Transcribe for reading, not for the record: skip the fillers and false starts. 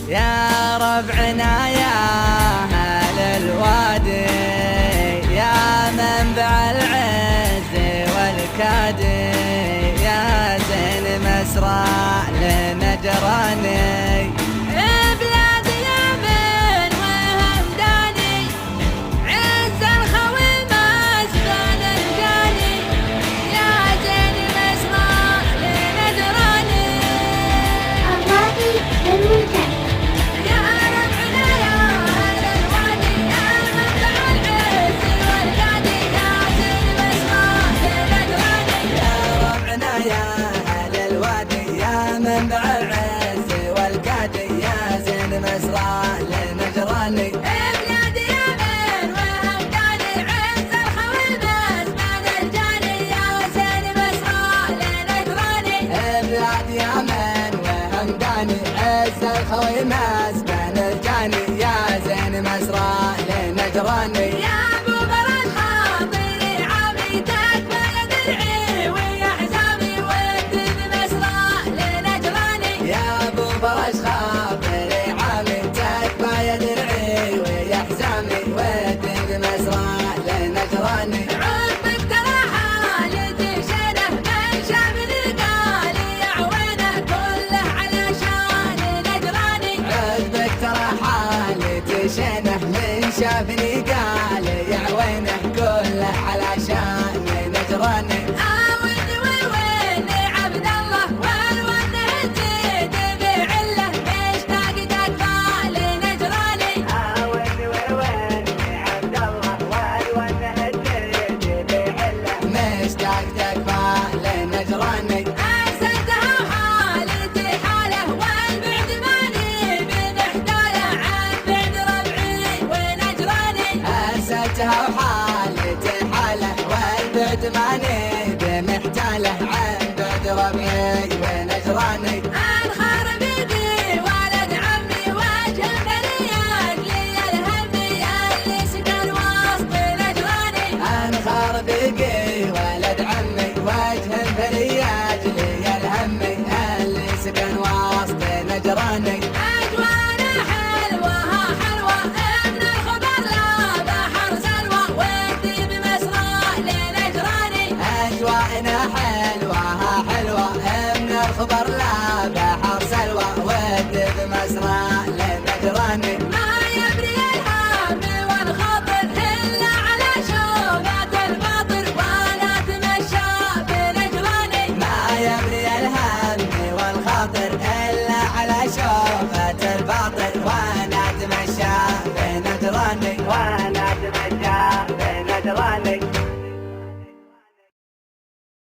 يا ربعنا يا أهل الوادي، يا منبع العز والكادي، يا زين مسرى لنجراني. منبع العز والكادي، يا زين مسرى لنجراني. بلادي يمن وهمداني، عز الخويمس بين الجاني، يا زين مسرى لنجراني. بلادي يمن وهمداني، عز الخويمس بين الجاني، يا زين مسرى لنجراني. فرش خاطري عامي تكفى يا درعي ويا حزامي، ودي بمسرى لنجراني. عقبك ترى حالتي شنه، من شاف ثقالي يعوينه كله علشان نجراني. عقبك ترى حالتي شنه، من شافني قال يعوينه كله علشان نجراني. أرسلتها وحالتي حاله، والبعد ماني بمحتاله، عن بعد ربعي ونجراني. أرسلتها وحالتي حاله، والبعد ماني بمحتاله، عن بعد ربعي ونجراني. أنخر بيدي ولد عمي، وجه برياك لي الهمي، اللي سكن وسط نجراني. أنخر بيدي ولد عمي، وجه برياك لي الهمي، اللي سكن وسط نجراني. أجوانا حلوة حلوة، من الخبر لا بحر سلوى، ودي بمسرى لنجراني. أجوانا حلوة حلوة، من الخبر لا بحر سلوى، ودي بمسرى لنجراني. ما يبري الهم والخاطر إلا على شوفة الباطر، وأنا أتمشى بنجراني. ما يبري الهم والخاطر إلا على شوفة الباطل، وأنا أتمشى بنجراني.